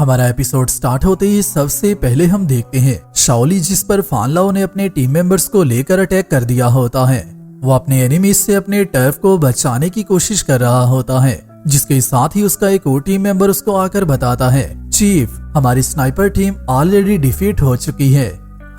हमारा episode start होते ही सबसे पहले हम देखते हैं शाओली जिस पर फान लाओ ने अपने टीम मेंबर्स को लेकर अटैक कर दिया होता है। वो अपने एनिमीज से अपने टर्फ को बचाने की कोशिश कर रहा होता है, जिसके साथ ही उसका एक और टीम मेंबर उसको आकर बताता है, चीफ हमारी स्नाइपर टीम ऑलरेडी डिफीट हो चुकी है।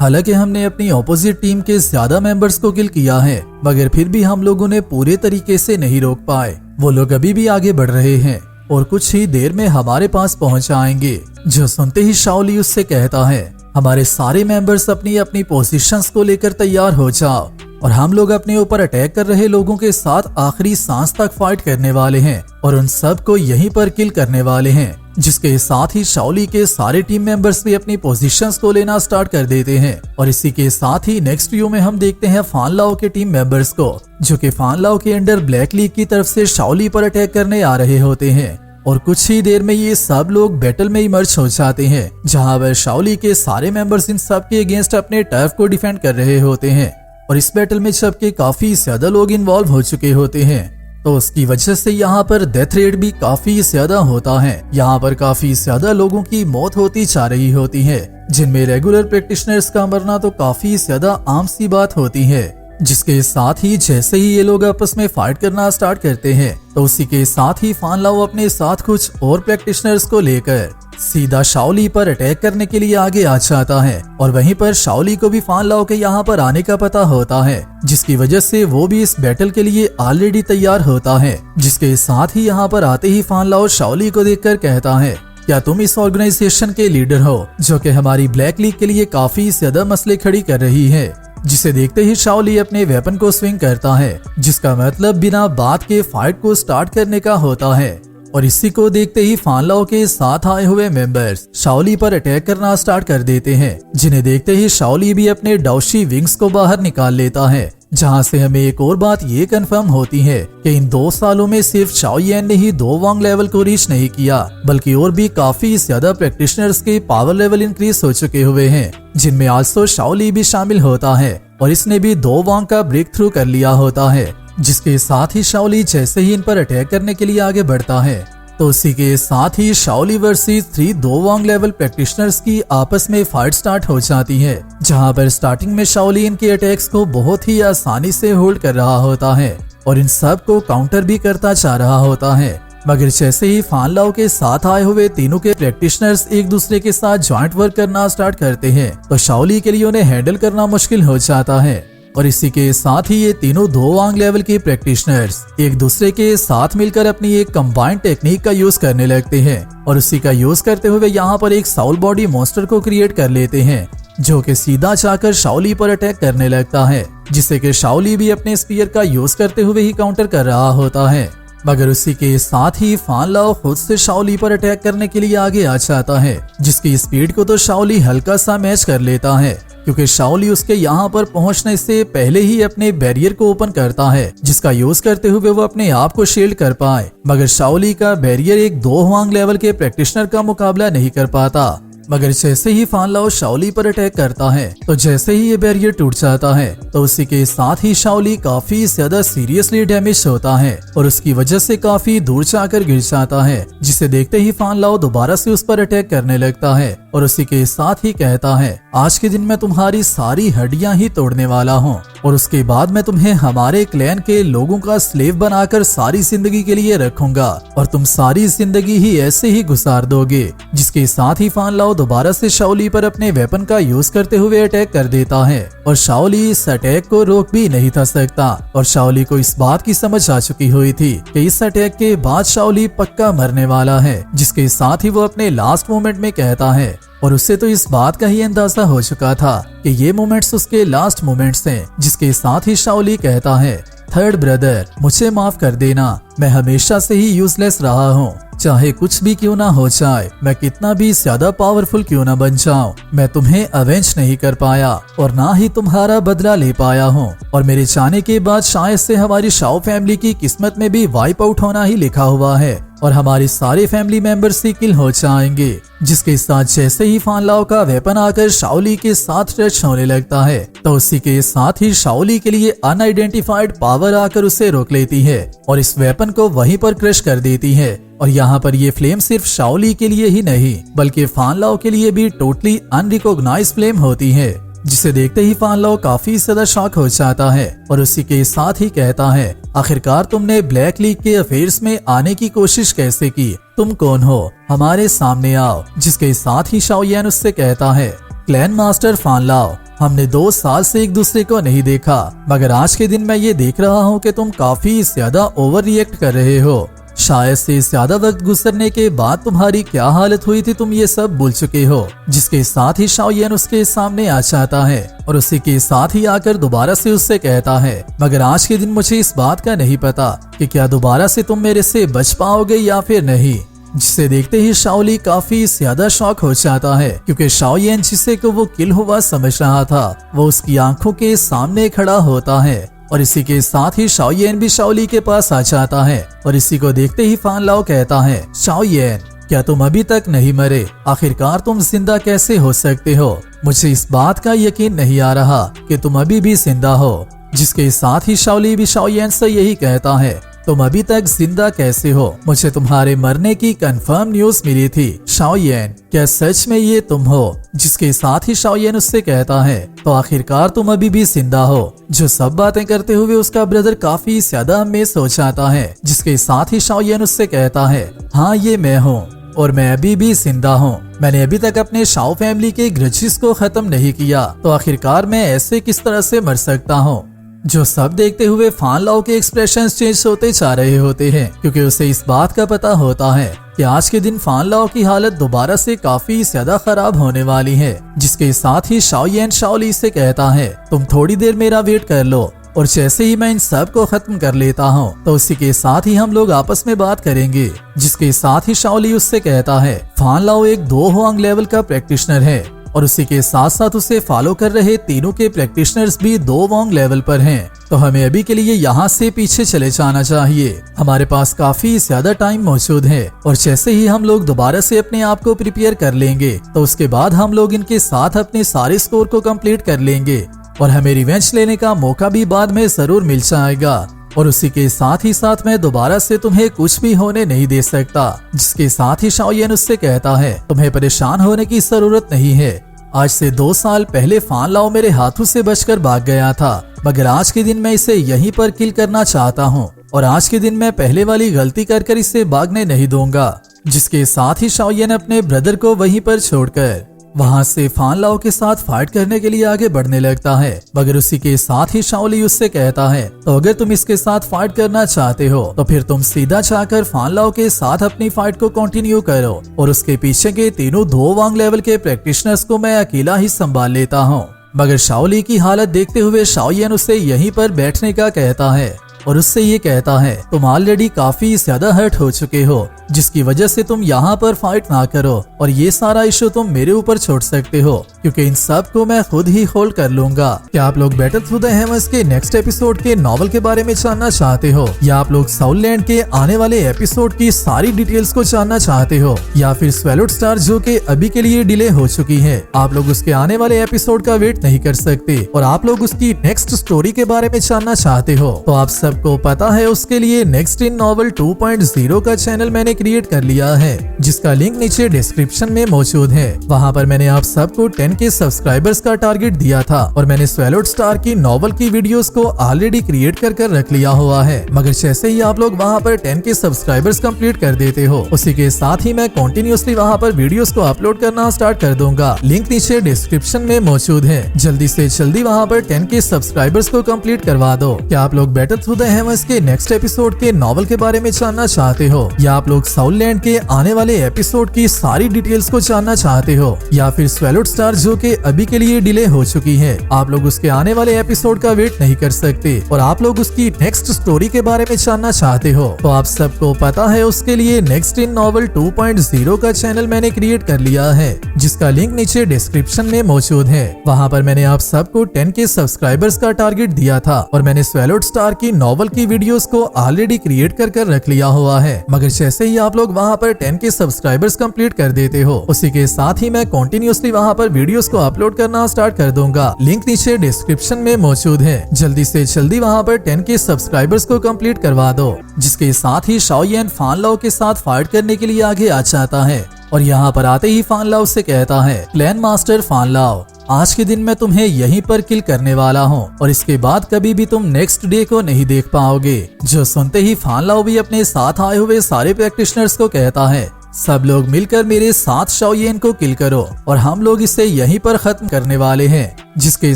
हालांकि हमने अपनी ऑपोजिट टीम के ज्यादा मेंबर्स को किल किया है, मगर फिर भी हम लोगों ने पूरे तरीके से नहीं रोक पाए। वो लोग अभी भी आगे बढ़ रहे हैं और कुछ ही देर में हमारे पास पहुंच आएंगे। जो सुनते ही शाओली उससे कहता है, हमारे सारे मेंबर्स अपनी अपनी पोजीशंस को लेकर तैयार हो जाओ और हम लोग अपने ऊपर अटैक कर रहे लोगों के साथ आखिरी सांस तक फाइट करने वाले हैं और उन सब को यहीं पर किल करने वाले हैं। जिसके साथ ही शाओली के सारे टीम मेंबर्स भी अपनी पोजीशंस को लेना स्टार्ट कर देते हैं और इसी के साथ ही नेक्स्ट व्यू में हम देखते हैं फान लाओ के टीम मेंबर्स को, जो कि फान लाओ के अंडर ब्लैक लीग की तरफ से शाओली पर अटैक करने आ रहे होते हैं। और कुछ ही देर में ये सब लोग बैटल में इमर्ज हो जाते हैं, जहां वह शाओली के सारे मेंबर्स इन सब के अगेंस्ट अपने टर्फ को डिफेंड कर रहे होते हैं। और इस बैटल में सबके काफी ज्यादा लोग इन्वॉल्व हो चुके होते हैं, तो उसकी वजह से यहाँ पर डेथ रेट भी काफी ज्यादा होता है। यहाँ पर काफी ज्यादा लोगों की मौत होती जा रही होती है, जिनमें रेगुलर प्रैक्टिशनर्स का मरना तो काफी ज्यादा आम सी बात होती है। जिसके साथ ही जैसे ही ये लोग आपस में फाइट करना स्टार्ट करते हैं, तो उसी के साथ ही फान लाओ अपने साथ कुछ और प्रैक्टिशनर्स को लेकर सीधा शाओली पर अटैक करने के लिए आगे आ जाता है। और वहीं पर शाओली को भी फान लाओ के यहाँ पर आने का पता होता है, जिसकी वजह से वो भी इस बैटल के लिए ऑलरेडी तैयार होता है। जिसके साथ ही यहाँ पर आते ही फान लाओ शाओली को देखकर कहता है, क्या तुम इस ऑर्गेनाइजेशन के लीडर हो जो कि हमारी ब्लैक लीग के लिए काफी ज्यादा मसले खड़ी कर रही है। जिसे देखते ही शाओली अपने वेपन को स्विंग करता है, जिसका मतलब बिना बात के फाइट को स्टार्ट करने का होता है। और इसी को देखते ही फान लाओ के साथ आए हुए मेंबर्स शाओली पर अटैक करना स्टार्ट कर देते हैं, जिन्हें देखते ही शाओली भी अपने डाउशी विंग्स को बाहर निकाल लेता है। जहां से हमें एक और बात ये कंफर्म होती है कि इन 2 सालों में सिर्फ शाओ येन ने ही 2 वांग लेवल को रीच नहीं किया, बल्कि और भी काफी ज्यादा प्रैक्टिशनर्स के पावर लेवल इंक्रीज हो चुके हुए हैं, जिनमें आल्सो शाओली भी शामिल होता है। और इसने भी 2 वांग का ब्रेक थ्रू कर लिया होता है। जिसके साथ ही शाओली जैसे ही इन पर अटैक करने के लिए आगे बढ़ता है, तो उसी के साथ ही शाओली वर्सेस 3 2 वांग लेवल प्रैक्टिशनर्स की आपस में फाइट स्टार्ट हो जाती है। जहां पर स्टार्टिंग में शाओली इनके अटैक्स को बहुत ही आसानी से होल्ड कर रहा होता है और इन सब को काउंटर भी करता जा रहा होता है। मगर जैसे ही फान लाओ के साथ आए हुए तीनों के प्रैक्टिशनर्स एक दूसरे के साथ जॉइंट वर्क करना स्टार्ट करते हैं, तो शाओली के लिए उन्हें हैंडल करना मुश्किल हो जाता है। और इसी के साथ ही ये तीनों 2 वांग लेवल के प्रैक्टिशनर्स एक दूसरे के साथ मिलकर अपनी एक कंबाइंड टेक्निक का यूज करने लगते हैं और उसी का यूज करते हुए यहाँ पर एक साउल बॉडी मॉन्स्टर को क्रिएट कर लेते हैं, जो कि सीधा जाकर शाओली पर अटैक करने लगता है। जिससे कि शाओली भी अपने स्पीयर का यूज करते हुए ही काउंटर कर रहा होता है। मगर उसी के साथ ही फान लाओ खुद से शाओली पर अटैक करने के लिए आगे आ जाता है, जिसकी स्पीड को तो शाओली हल्का सा मैच कर लेता है, क्योंकि शाओली उसके यहाँ पर पहुंचने से पहले ही अपने बैरियर को ओपन करता है, जिसका यूज करते हुए वो अपने आप को शील्ड कर पाए। मगर शाओली का बैरियर एक 2 वांग लेवल के प्रैक्टिशनर का मुकाबला नहीं कर पाता। मगर जैसे ही फान लाओ शाओली पर अटैक करता है, तो जैसे ही ये बैरियर टूट जाता है, तो उसी के साथ ही शाओली काफी ज्यादा सीरियसली डैमेज होता है और उसकी वजह से काफी दूर जाकर गिर जाता है। जिसे देखते ही फान लाओ दोबारा से उस पर अटैक करने लगता है और उसी के साथ ही कहता है, आज के दिन मैं तुम्हारी सारी हड्डियां ही तोड़ने वाला हूँ और उसके बाद मैं तुम्हें हमारे क्लैन के लोगों का स्लेव बनाकर सारी जिंदगी के लिए रखूंगा और तुम सारी जिंदगी ही ऐसे ही गुजार दोगे। जिसके साथ ही फान लाओ दोबारा से शाओली पर अपने वेपन का यूज करते हुए अटैक कर देता है और शाओली इस अटैक को रोक भी नहीं था सकता। और शाओली को इस बात की समझ आ चुकी हुई थी कि इस अटैक के बाद शाओली पक्का मरने वाला है। जिसके साथ ही वो अपने लास्ट मोमेंट में कहता है, और उससे तो इस बात का ही अंदाजा हो चुका था कि ये मोमेंट्स उसके लास्ट मोमेंट्स हैं। जिसके साथ ही शाओली कहता है, थर्ड ब्रदर मुझे माफ कर देना, मैं हमेशा से ही यूजलेस रहा हूँ। चाहे कुछ भी क्यों ना हो जाए, मैं कितना भी ज्यादा पावरफुल क्यों ना बन जाऊं, मैं तुम्हें अवेंज नहीं कर पाया और ना ही तुम्हारा बदला ले पाया हूँ। और मेरे जाने के बाद शायद से हमारी शाओ फैमिली की किस्मत में भी वाइप आउट होना ही लिखा हुआ है। और हमारे सारे फैमिली मेंबर्स ही किल हो जाएंगे। जिसके साथ जैसे ही फान लाओ का वेपन आकर शाओली के साथ टच होने लगता है तो उसी के साथ ही शाओली के लिए अनआइडेंटिफाइड पावर आकर उसे रोक लेती है और इस वेपन को वहीं पर क्रश कर देती है। और यहाँ पर ये फ्लेम सिर्फ शाओली के लिए ही नहीं बल्कि फान लाओ के लिए भी टोटली अनरिकॉग्नाइज्ड फ्लेम होती है, जिसे देखते ही फान लाओ काफी ज्यादा शॉक हो जाता है और उसी के साथ ही कहता है, आखिरकार तुमने ब्लैक लीग के अफेयर्स में आने की कोशिश कैसे की? तुम कौन हो? हमारे सामने आओ। जिसके साथ ही शाओ यान उससे कहता है, क्लैन मास्टर फान लाओ, हमने 2 साल से एक दूसरे को नहीं देखा, मगर आज के दिन मैं ये देख रहा हूँ कि तुम काफी ज्यादा ओवर रिएक्ट कर रहे हो। शायद से ज्यादा वक्त गुजरने के बाद तुम्हारी क्या हालत हुई थी तुम ये सब भूल चुके हो। जिसके साथ ही शाओ यान उसके सामने आ जाता है और उसी के साथ ही आकर दोबारा से उससे कहता है, मगर आज के दिन मुझे इस बात का नहीं पता कि क्या दोबारा से तुम मेरे से बच पाओगे या फिर नहीं। जिसे देखते ही शाओली काफी ज्यादा शॉक हो जाता है क्योंकि शाओ यान जिसे को वो किल हुआ समझ रहा था वो उसकी आंखों के सामने खड़ा होता है। और इसी के साथ ही शाओ यान भी शाओली के पास आ जाता है और इसी को देखते ही फान लाओ कहता है, शाओ यान क्या तुम अभी तक नहीं मरे? आखिरकार तुम जिंदा कैसे हो सकते हो? मुझे इस बात का यकीन नहीं आ रहा कि तुम अभी भी जिंदा हो। जिसके साथ ही शाओली भी शाओ यान से यही कहता है, तुम अभी तक जिंदा कैसे हो? मुझे तुम्हारे मरने की कंफर्म न्यूज मिली थी शाओ यान, क्या सच में ये तुम हो? जिसके साथ ही शाओ यान उससे कहता है, तो आखिरकार तुम अभी भी जिंदा हो। जो सब बातें करते हुए उसका ब्रदर काफी ज्यादा अमेज़ हो जाता है। जिसके साथ ही शाओ यान उससे कहता है, हाँ ये मैं हूँ और मैं अभी भी जिंदा हूँ। मैंने अभी तक अपने शाओ फैमिली के ग्रजेस को खत्म नहीं किया, तो आखिरकार मैं ऐसे किस तरह से मर सकता हूँ? जो सब देखते हुए फान लाओ के एक्सप्रेशंस चेंज होते जा रहे होते हैं क्योंकि उसे इस बात का पता होता है कि आज के दिन फान लाओ की हालत दोबारा से काफी ज्यादा खराब होने वाली है। जिसके साथ ही शाओ यान शाओली से कहता है, तुम थोड़ी देर मेरा वेट कर लो और जैसे ही मैं इन सब को खत्म कर लेता हूँ तो उसी के साथ ही हम लोग आपस में बात करेंगे। जिसके साथ ही शाओली उससे कहता है, फान लाओ एक 2 हुआंग लेवल का प्रैक्टिशनर है और उसी के साथ साथ उसे फॉलो कर रहे तीनों के प्रैक्टिशनर्स भी 2 हुआंग लेवल पर हैं। तो हमें अभी के लिए यहाँ से पीछे चले जाना चाहिए। हमारे पास काफी ज्यादा टाइम मौजूद है और जैसे ही हम लोग दोबारा से अपने आप को प्रिपेयर कर लेंगे तो उसके बाद हम लोग इनके साथ अपने सारे स्कोर को कंप्लीट कर लेंगे और हमें रिवेंज लेने का मौका भी बाद में जरूर मिल जाएगा। और उसी के साथ ही साथ मैं दोबारा से तुम्हें कुछ भी होने नहीं दे सकता। जिसके साथ ही शाओ यान उससे कहता है, तुम्हें परेशान होने की जरूरत नहीं है। आज से 2 साल पहले फान लाओ मेरे हाथों से बचकर भाग गया था, मगर आज के दिन मैं इसे यहीं पर किल करना चाहता हूँ और आज के दिन मैं पहले वाली गलती कर इसे भागने नहीं दूंगा। जिसके साथ ही शाओ यान अपने ब्रदर को वहीं पर छोड़कर वहाँ से फान लाओ के साथ फाइट करने के लिए आगे बढ़ने लगता है। मगर उसी के साथ ही शाओली उससे कहता है, तो अगर तुम इसके साथ फाइट करना चाहते हो तो फिर तुम सीधा जाकर फान लाओ के साथ अपनी फाइट को कंटिन्यू करो और उसके पीछे के तीनों 2 हुआंग लेवल के प्रैक्टिशनर्स को मैं अकेला ही संभाल लेता हूँ। मगर शाओली की हालत देखते हुए शाओ यान उसे यहीं पर बैठने का कहता है और उससे ये कहता है, तुम ऑलरेडी काफी ज्यादा हर्ट हो चुके हो, जिसकी वजह से तुम यहाँ पर फाइट ना करो और ये सारा इशू तुम मेरे ऊपर छोड़ सकते हो क्योंकि इन सब को मैं खुद ही होल्ड कर लूंगा। क्या आप लोग बैटल थ्रू द हेवंस के नेक्स्ट एपिसोड के नॉवल के बारे में जानना चाहते हो, या आप लोग साउथलैंड के आने वाले एपिसोड की सारी डिटेल्स को जानना चाहते हो, या फिर स्वेलोड स्टार जो कि अभी के लिए डिले हो चुकी है, आप लोग उसके आने वाले एपिसोड का वेट नहीं कर सकते और आप लोग उसकी नेक्स्ट स्टोरी के बारे में जानना चाहते हो, तो आप सबको पता है उसके लिए नेक्स्ट इन नॉवल 2.0 का चैनल मैंने क्रिएट कर लिया है, जिसका लिंक नीचे डिस्क्रिप्शन में मौजूद है। वहाँ पर मैंने आप सबको 10K सब्सक्राइबर्स का टारगेट दिया था और मैंने स्वेलोड स्टार की नॉवल की वीडियोस को ऑलरेडी क्रिएट कर रख लिया हुआ है। मगर जैसे ही आप लोग वहाँ पर 10K सब्सक्राइबर्स कंप्लीट कर देते हो, उसी के साथ ही मैं कंटिन्यूअसली वहाँ पर वीडियोस को अपलोड करना स्टार्ट कर दूंगा। लिंक नीचे डिस्क्रिप्शन में मौजूद है। जल्दी से जल्दी वहाँ पर 10K सब्सक्राइबर्स को कंप्लीट करवा दो। क्या आप लोग बैटल थ्रू द हेवंस के नेक्स्ट एपिसोड के नॉवल के बारे में जानना चाहते हो, या आप लोग साउथलैंड के आने वाले एपिसोड की सारी डिटेल्स को जानना चाहते हो, या फिर स्वेलोड स्टार जो कि अभी के लिए डिले हो चुकी है, आप लोग उसके आने वाले एपिसोड का वेट नहीं कर सकते और आप लोग उसकी नेक्स्ट स्टोरी के बारे में जानना चाहते हो, तो आप सबको पता है उसके लिए नेक्स्ट इन नॉवल 2.0 का चैनल मैंने क्रिएट कर लिया है, जिसका लिंक नीचे डिस्क्रिप्शन में मौजूद है। वहाँ पर मैंने आप सबको 10K सब्सक्राइबर्स का टारगेट दिया था और मैंने स्वैलोड स्टार की नॉवल की वीडियोस को ऑलरेडी क्रिएट कर रख लिया हुआ है। मगर जैसे ही आप लोग वहाँ पर 10K सब्सक्राइबर्स कंप्लीट कर देते हो, उसी के साथ ही मैं कंटिन्यूअसली वहाँ पर वीडियोस को अपलोड करना स्टार्ट कर दूंगा। लिंक नीचे डिस्क्रिप्शन में मौजूद है। जल्दी से जल्दी वहाँ पर 10K सब्सक्राइबर्स को कंप्लीट करवा दो। जिसके साथ ही शाओ येन फान लाओ के साथ फाइट करने के लिए आगे आ जाता है और यहाँ पर आते ही फान लाओ से कहता है, क्लैन मास्टर फान लाओ, आज के दिन मैं तुम्हें यहीं पर किल करने वाला हूँ और इसके बाद कभी भी तुम नेक्स्ट डे को नहीं देख पाओगे। जो सुनते ही फान लाओ भी अपने साथ आए हुए सारे प्रैक्टिशनर्स को कहता है, सब लोग मिलकर मेरे साथ शाओ येन को किल करो और हम लोग इसे यहीं पर खत्म करने वाले हैं। जिसके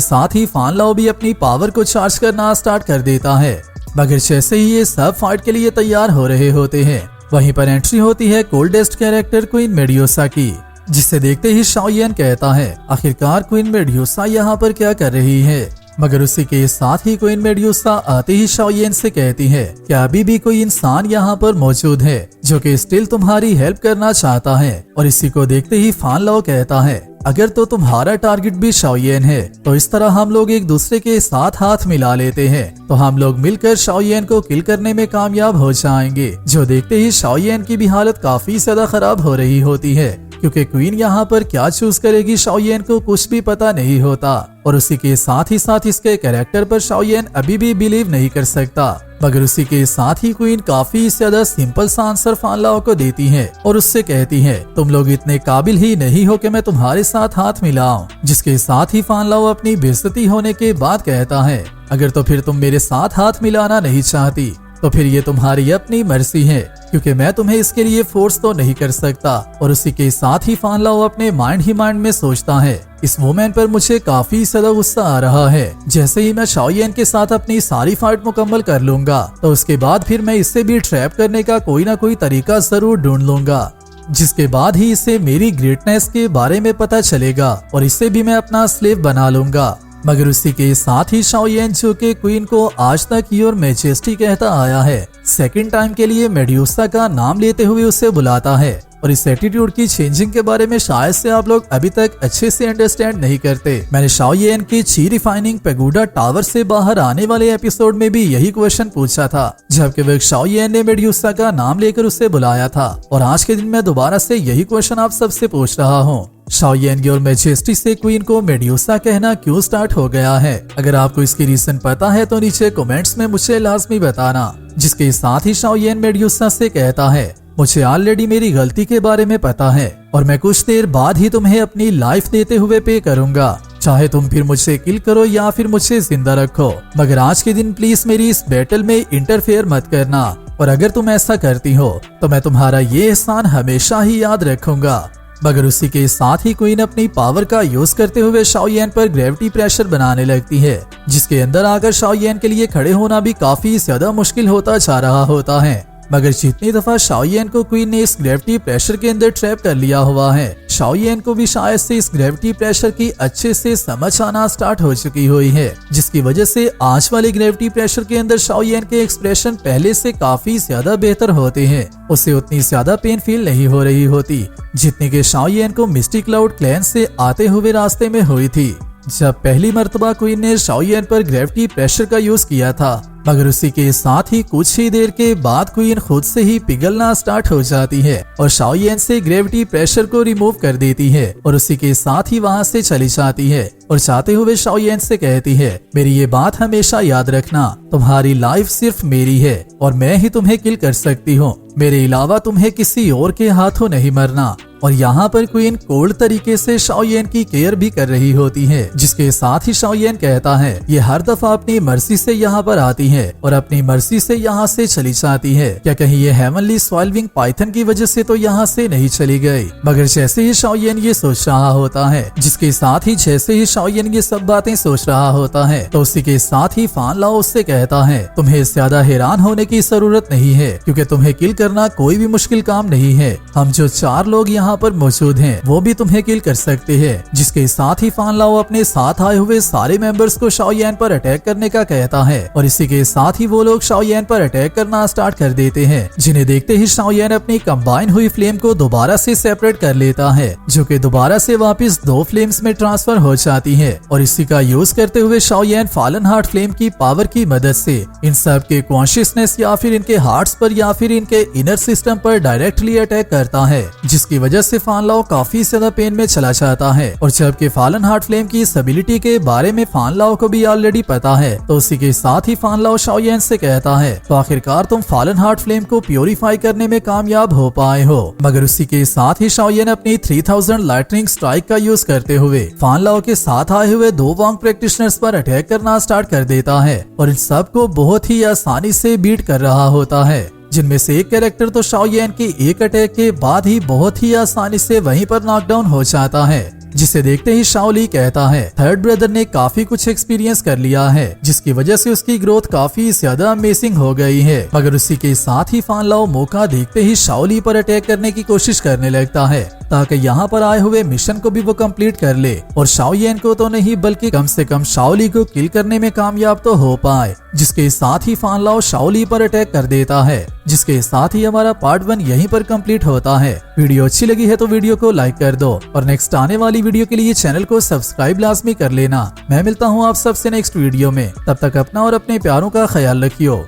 साथ ही फान लाओ भी अपनी पावर को चार्ज करना स्टार्ट कर देता है। मगर जैसे ही ये सब फाइट के लिए तैयार हो रहे होते हैं, वहीं पर एंट्री होती है कोल्डेस्ट कैरेक्टर क्वीन मेड्यूसा की, जिसे देखते ही शाओ येन कहता है, आखिरकार क्वीन मेड्यूसा यहाँ पर क्या कर रही है। मगर उसी के साथ ही क्वीन मेड्यूसा आते ही शाओ येन से कहती है कि अभी भी कोई इंसान यहाँ पर मौजूद है जो कि स्टिल तुम्हारी हेल्प करना चाहता है। और इसी को देखते ही फान लाओ कहता है, अगर तो तुम्हारा टारगेट भी शाओ येन है तो इस तरह हम लोग एक दूसरे के साथ हाथ मिला लेते हैं तो हम लोग मिलकर शाओ येन को किल करने में कामयाब हो जाएंगे। जो देखते ही शाओ येन की भी हालत काफी ज्यादा खराब हो रही होती है, क्योंकि क्वीन यहाँ पर क्या चूज करेगी शाओ येन को कुछ भी पता नहीं होता। और उसी के साथ इसके कैरेक्टर पर शाओ येन अभी भी बिलीव नहीं कर सकता। मगर उसी के साथ ही क्वीन काफी ज्यादा सिंपल सा आंसर फान लाओ को देती है और उससे कहती है, तुम लोग इतने काबिल ही नहीं हो कि मैं तुम्हारे साथ हाथ मिलाऊं। जिसके साथ ही फान लाओ अपनी बेइज्जती होने के बाद कहता है, अगर तो फिर तुम मेरे साथ हाथ मिलाना नहीं चाहती तो फिर ये तुम्हारी अपनी मर्जी है, क्योंकि मैं तुम्हें इसके लिए फोर्स तो नहीं कर सकता। और उसी के साथ ही फान लाओ अपने माइंड ही माइंड में सोचता है, इस वुमेन पर मुझे काफी ज्यादा गुस्सा आ रहा है। जैसे ही मैं शाओ येन के साथ अपनी सारी फाइट मुकम्मल कर लूंगा तो उसके बाद फिर मैं इससे भी ट्रैप करने का कोई ना कोई तरीका जरूर ढूंढ लूंगा, जिसके बाद ही इसे मेरी ग्रेटनेस के बारे में पता चलेगा और इसे भी मैं अपना स्लेव बना लूंगा। मगर उसी के साथ ही शाओ येन, जो के क्वीन को आज तक योर मैजेस्टी कहता आया है, सेकंड टाइम के लिए मेड्यूसा का नाम लेते हुए उसे बुलाता है। और इस एटीट्यूड की चेंजिंग के बारे में शायद से आप लोग अभी तक अच्छे से अंडरस्टैंड नहीं करते। मैंने शाओ येन के ची रिफाइनिंग पेगोडा टावर से बाहर आने वाले एपिसोड में भी यही क्वेश्चन पूछा था, जबकि वह शाओ येन ने मेड्यूसा का नाम लेकर उसे बुलाया था। और आज के दिन मैं दोबारा से यही क्वेश्चन आप सबसे पूछ रहा हूँ, शाओ येन योर मैजेस्टी से क्वीन को मेड्यूसा कहना क्यों स्टार्ट हो गया है? अगर आपको इसकी रीजन पता है तो नीचे कमेंट्स में मुझे लाजमी बताना। जिसके साथ ही शाओ येन मेड्यूसा से कहता है, मुझे ऑलरेडी मेरी गलती के बारे में पता है और मैं कुछ देर बाद ही तुम्हें अपनी लाइफ देते हुए पे करूंगा, चाहे तुम फिर मुझे किल करो या फिर मुझे जिंदा रखो। मगर आज के दिन प्लीज मेरी इस बैटल में इंटरफेयर मत करना, और अगर तुम ऐसा करती हो तो मैं तुम्हारा ये एहसान हमेशा ही याद रखूंगा। मगर उसी के साथ ही क्वीन अपनी पावर का यूज करते हुए शाओ येन पर ग्रेविटी प्रेशर बनाने लगती है, जिसके अंदर आकर शाओ येन के लिए खड़े होना भी काफी ज्यादा मुश्किल होता जा रहा होता है। मगर जितनी दफा शाओ येन को क्वीन ने इस ग्रेविटी प्रेशर के अंदर ट्रैप कर लिया हुआ है, शाओ येन को भी शायद से इस ग्रेविटी प्रेशर की अच्छे से समझ आना स्टार्ट हो चुकी हुई है, जिसकी वजह से आज वाले ग्रेविटी प्रेशर के अंदर शाओ येन के एक्सप्रेशन पहले से काफी ज्यादा बेहतर होते हैं। उसे उतनी ज्यादा पेन फील नहीं हो रही होती जितनी के शाओ येन को मिस्टी क्लाउड क्लैन से आते हुए रास्ते में हुई थी, जब पहली मर्तबा क्वीन ने शाओ येन पर ग्रेविटी प्रेशर का यूज किया था। मगर उसी के साथ ही कुछ ही देर के बाद क्वीन खुद से ही पिघलना स्टार्ट हो जाती है और शाओ येन से ग्रेविटी प्रेशर को रिमूव कर देती है और उसी के साथ ही वहां से चली जाती है और जाते हुए शाओ येन से कहती है, मेरी ये बात हमेशा याद रखना, तुम्हारी लाइफ सिर्फ मेरी है और मैं ही तुम्हें किल कर सकती हूँ, मेरे अलावा तुम्हें किसी और के हाथों नहीं मरना। और यहाँ पर क्वीन कोल्ड तरीके से शाओ येन की केयर भी कर रही होती है, जिसके साथ ही शाओ येन कहता है, ये हर दफा अपनी मर्जी से यहाँ पर आती है और अपनी मर्जी से यहाँ से चली जाती है, क्या कहीं ये हेवनली सॉल्विंग पाइथन की वजह से तो यहाँ से नहीं चली गई? मगर जैसे ही शाओ येन ये सोच रहा होता है, जिसके साथ ही जैसे ही शाओ येन ये सब बातें सोच रहा होता है, तो उसी के साथ ही फान लाओ उससे कहता है, तुम्हें ज्यादा हैरान होने की जरूरत नहीं है, क्योंकि तुम्हें किल करना कोई भी मुश्किल काम नहीं है। हम जो 4 लोग यहाँ पर मौजूद हैं वो भी तुम्हें किल कर सकते हैं। जिसके साथ ही फान लाओ अपने साथ आए हुए सारे मेंबर्स को शाओ येन पर अटैक करने का कहता है और इसी के के साथ ही वो लोग शाओयेन पर अटैक करना स्टार्ट कर देते हैं, जिन्हें देखते ही शाओयेन अपनी कंबाइन हुई फ्लेम को दोबारा से सेपरेट कर लेता है, जो कि दोबारा से वापस 2 फ्लेम्स में ट्रांसफर हो जाती है। और इसी का यूज करते हुए शाओयेन फॉलन हार्ट फ्लेम की पावर की मदद से इन सब के कॉन्शियसनेस या फिर इनके हार्ट्स पर या फिर इनके इनर सिस्टम पर डायरेक्टली अटैक करता है, जिसकी वजह से फान लाओ काफी ज्यादा पेन में चला जाता है। और जबकि फॉलन हार्ट फ्लेम की इस एबिलिटी के बारे में फान लाओ को भी ऑलरेडी पता है, तो उसी के साथ ही फान लाओ शाओयेन से कहता है तो आखिरकार तुम फॉलन हार्ट फ्लेम को प्योरीफाई करने में कामयाब हो पाए हो। मगर उसी के साथ ही शाओयेन अपनी 3000 लाइटनिंग स्ट्राइक का यूज करते हुए फान लाओ के साथ आए हुए 2 वांग प्रैक्टिशनर्स पर अटैक करना स्टार्ट कर देता है और इन सब को बहुत ही आसानी से बीट कर रहा होता है, जिनमें से एक कैरेक्टर तो शाओयेन के एक अटैक के बाद ही बहुत ही आसानी से वहीं पर नॉकडाउन हो जाता है, जिसे देखते ही शाओली कहता है थर्ड ब्रदर ने काफी कुछ एक्सपीरियंस कर लिया है, जिसकी वजह से उसकी ग्रोथ काफी ज्यादा अमेजिंग हो गई है। मगर उसी के साथ ही फान लाओ मौका देखते ही शाओली पर अटैक करने की कोशिश करने लगता है, ताकि यहाँ पर आए हुए मिशन को भी वो कंप्लीट कर ले और शाओयेन को तो नहीं बल्कि कम से कम शाओली को किल करने में कामयाब तो हो पाए। जिसके साथ ही फान लाओ शाओली पर अटैक कर देता है, जिसके साथ ही हमारा पार्ट 1 यहीं पर कंप्लीट होता है। वीडियो अच्छी लगी है तो वीडियो को लाइक कर दो और नेक्स्ट आने वाली वीडियो के लिए चैनल को सब्सक्राइब लाजमी कर लेना। मैं मिलता हूँ आप सबसे नेक्स्ट वीडियो में, तब तक अपना और अपने प्यारों का ख्याल रखियो।